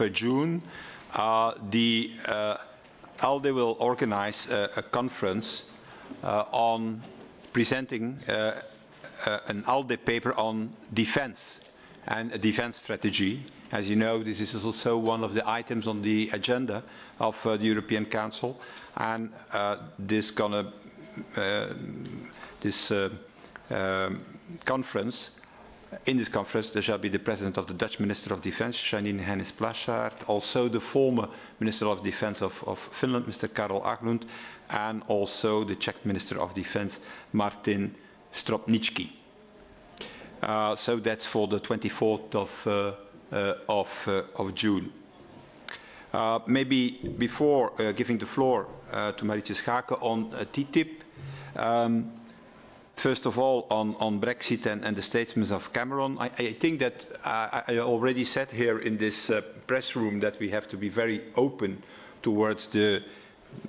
June, the ALDE will organize a conference on presenting an ALDE paper on defense and a defense strategy. As you know, this is also one of the items on the agenda of the European Council, and this conference. In this conference, there shall be the President of the Dutch Minister of Defense, Janine Hennis-Plasgaard, also the former Minister of Defense of Finland, Mr. Karol Haglund, and also the Czech Minister of Defense, Martin Stropniczki. So that's for the 24th of June. Maybe before giving the floor to Marietje Schaake on TTIP, first of all, on Brexit and the statements of Cameron, I think that I already said here in this press room that we have to be very open towards the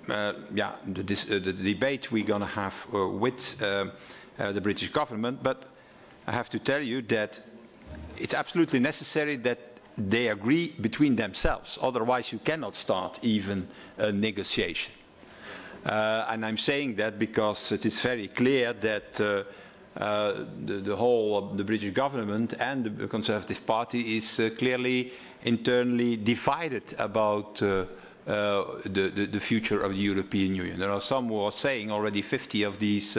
debate we're going to have with the British government. But I have to tell you that it's absolutely necessary that they agree between themselves. Otherwise, you cannot start even a negotiation. And I'm saying that because it is very clear that the whole of the British government and the Conservative Party is clearly internally divided about the future of the European Union. There are some who are saying already 50 of these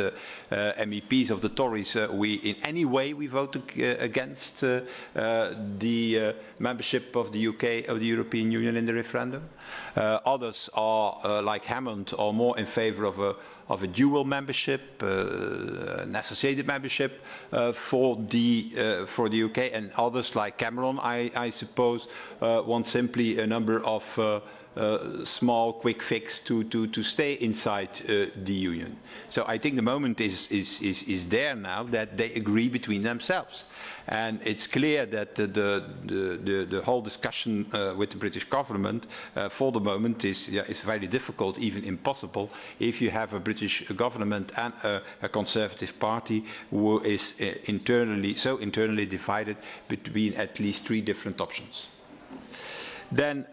MEPs of the Tories, in any way we vote against the membership of the UK of the European Union in the referendum. Others are, like Hammond, are more in favour of a dual membership, an associated membership for the UK, and others, like Cameron, I suppose, want simply a number of small, quick fix to stay inside the Union. So I think the moment is there now that they agree between themselves. And it's clear that the whole discussion with the British government for the moment is very difficult, even impossible, if you have a British government and a Conservative Party who is internally divided between at least 3 different options. Then,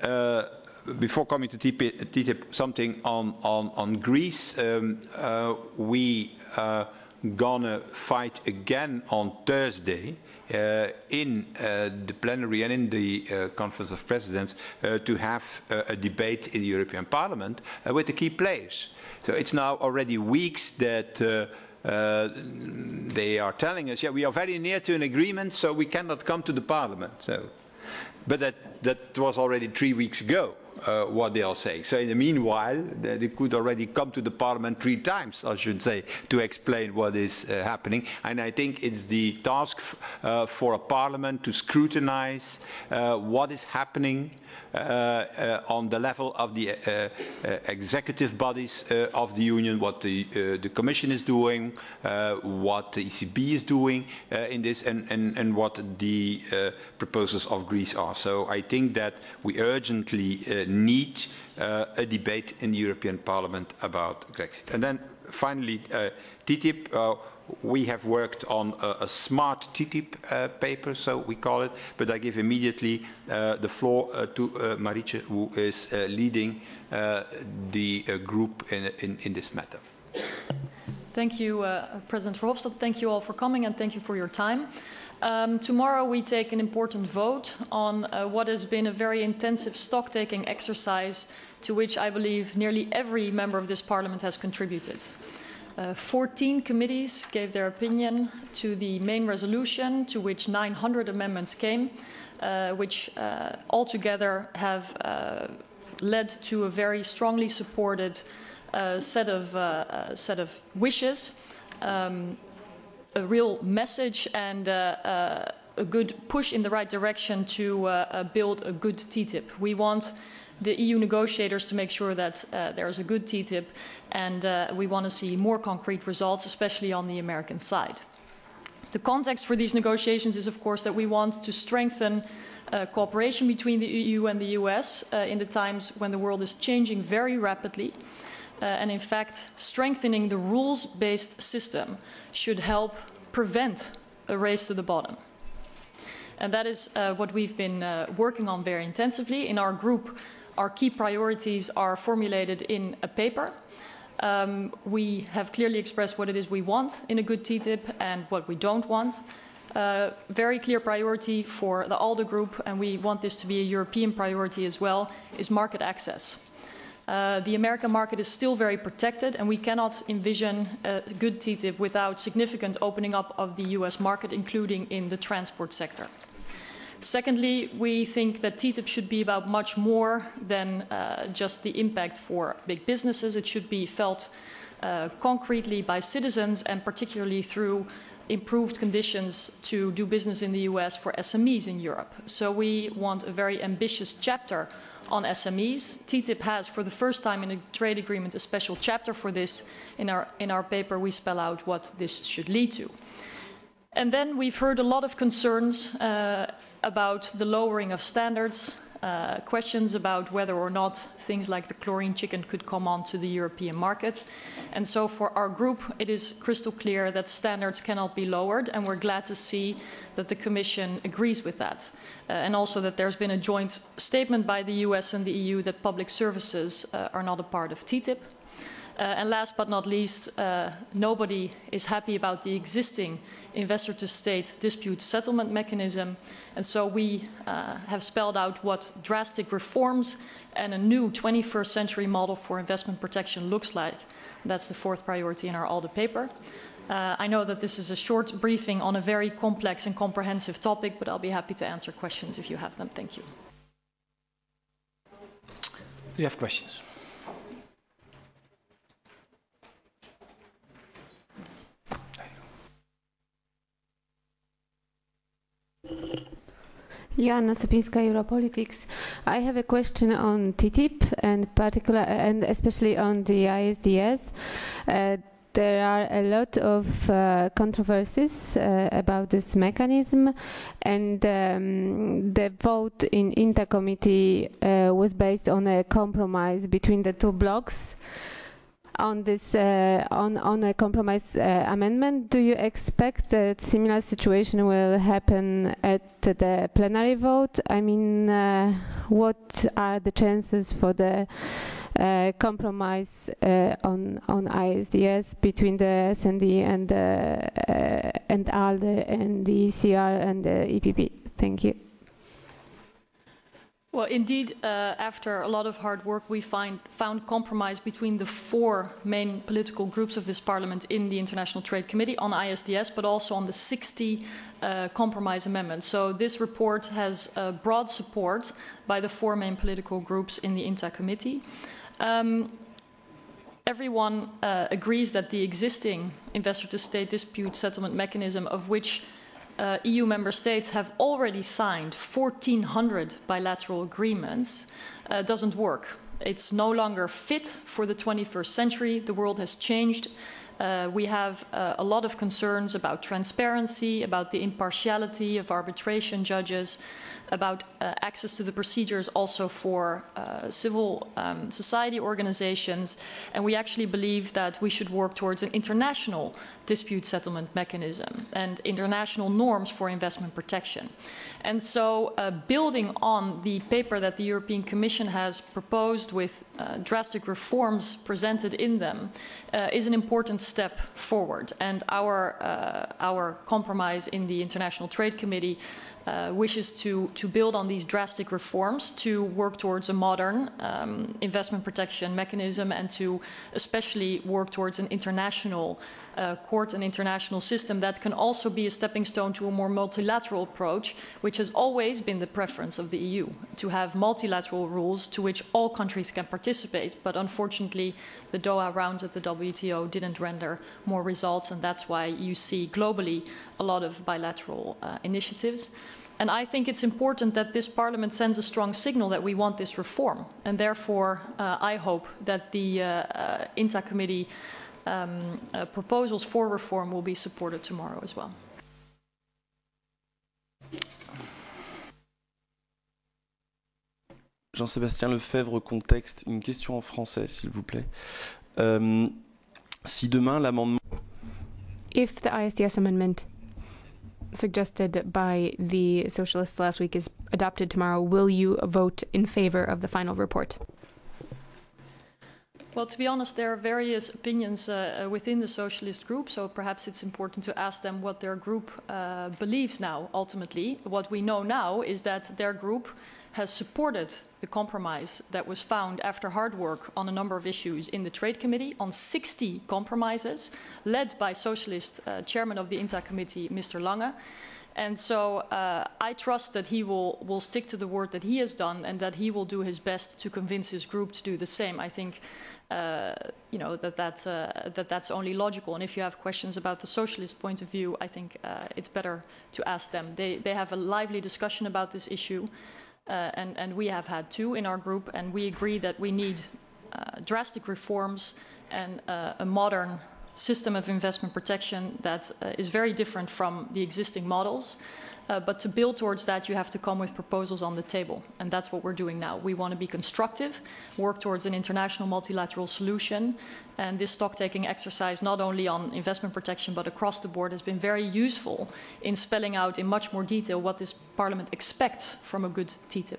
before coming to TTIP, something on Greece. We gonna fight again on Thursday in the plenary and in the Conference of Presidents to have a debate in the European Parliament with the key players. So it's now already weeks that they are telling us, yeah, we are very near to an agreement, so we cannot come to the Parliament. So, but that was already 3 weeks ago. What they are saying. So in the meanwhile, they could already come to the Parliament 3 times, I should say, to explain what is happening. And I think it's the task for a Parliament to scrutinize what is happening on the level of the executive bodies of the Union, what the Commission is doing, what the ECB is doing in this, and what the proposals of Greece are. So I think that we urgently need a debate in the European Parliament about Brexit. And then finally, TTIP. We have worked on a smart TTIP paper, so we call it, but I give immediately the floor to Marietje, who is leading the group in this matter. Thank you, President Verhofstadt. Thank you all for coming, and thank you for your time. Tomorrow we take an important vote on what has been a very intensive stock-taking exercise to which I believe nearly every member of this Parliament has contributed. 14 committees gave their opinion to the main resolution, to which 900 amendments came, which altogether have led to a very strongly supported set of wishes, a real message and a good push in the right direction to build a good TTIP. We want the EU negotiators to make sure that there is a good TTIP, and we want to see more concrete results, especially on the American side. The context for these negotiations is, of course, that we want to strengthen cooperation between the EU and the US in the times when the world is changing very rapidly. And in fact, strengthening the rules-based system should help prevent a race to the bottom. And that is what we've been working on very intensively. In our group, our key priorities are formulated in a paper. We have clearly expressed what it is we want in a good TTIP and what we don't want. Very clear priority for the ALDE group, and we want this to be a European priority as well, is market access. The American market is still very protected, and we cannot envision a good TTIP without significant opening up of the US market, including in the transport sector. Secondly, we think that TTIP should be about much more than just the impact for big businesses. It should be felt concretely by citizens, and particularly through improved conditions to do business in the US for SMEs in Europe. So we want a very ambitious chapter on SMEs. TTIP has, for the first time in a trade agreement, a special chapter for this. In our paper, we spell out what this should lead to. And then we've heard a lot of concerns about the lowering of standards, questions about whether or not things like the chlorine chicken could come onto the European market. And so for our group, it is crystal clear that standards cannot be lowered, and we're glad to see that the Commission agrees with that. And also that there's been a joint statement by the US and the EU that public services are not a part of TTIP. And last but not least, nobody is happy about the existing investor-to-state dispute settlement mechanism. And so we have spelled out what drastic reforms and a new 21st century model for investment protection looks like. That's the fourth priority in our ALDE paper. I know that this is a short briefing on a very complex and comprehensive topic, but I'll be happy to answer questions if you have them. Thank you. Do you have questions? Joanna Sopińska, Europolitics. I have a question on TTIP and especially on the ISDS. There are a lot of controversies about this mechanism, and the vote in INTA committee was based on a compromise between the two blocs. On this, on a compromise amendment, do you expect that similar situation will happen at the plenary vote? I mean, what are the chances for the compromise on ISDS between the SND and ALDE and the ECR and the EPP? Thank you. Well, indeed, after a lot of hard work, we found compromise between the four main political groups of this parliament in the International Trade Committee on ISDS, but also on the 60 compromise amendments. So this report has broad support by the four main political groups in the INTA committee. Everyone agrees that the existing investor-to-state dispute settlement mechanism, of which EU member states have already signed 1,400 bilateral agreements, doesn't work. It's no longer fit for the 21st century. The world has changed. We have a lot of concerns about transparency, about the impartiality of arbitration judges, about access to the procedures also for civil society organizations. And we actually believe that we should work towards an international dispute settlement mechanism and international norms for investment protection. And so building on the paper that the European Commission has proposed with drastic reforms presented in them is an important step forward. And our compromise in the International Trade Committee wishes to build on these drastic reforms to work towards a modern investment protection mechanism and to especially work towards an international court and international system that can also be a stepping stone to a more multilateral approach, which has always been the preference of the EU, to have multilateral rules to which all countries can participate. But unfortunately, the Doha rounds at the WTO didn't render more results, and that's why you see globally a lot of bilateral initiatives. And I think it's important that this Parliament sends a strong signal that we want this reform. And therefore, I hope that the INTA committee proposals for reform will be supported tomorrow as well. Jean-Sébastien Lefebvre, Contexte. Une question en français, s'il vous plaît. Si demain l'amendement... If the ISDS amendment suggested by the Socialists last week is adopted tomorrow, will you vote in favor of the final report? Well, to be honest, there are various opinions within the socialist group, so perhaps it's important to ask them what their group believes now, ultimately. What we know now is that their group has supported the compromise that was found after hard work on a number of issues in the Trade Committee, on 60 compromises, led by Socialist Chairman of the INTA Committee, Mr. Lange. And so I trust that he will stick to the word that he has done and that he will do his best to convince his group to do the same. I think you know, that's only logical. And if you have questions about the socialist point of view, I think it's better to ask them. They have a lively discussion about this issue, and we have had too in our group, and we agree that we need drastic reforms and a modern system of investment protection that is very different from the existing models. But to build towards that, you have to come with proposals on the table. And that's what we're doing now. We want to be constructive, work towards an international multilateral solution. And this stock-taking exercise, not only on investment protection, but across the board, has been very useful in spelling out in much more detail what this Parliament expects from a good TTIP.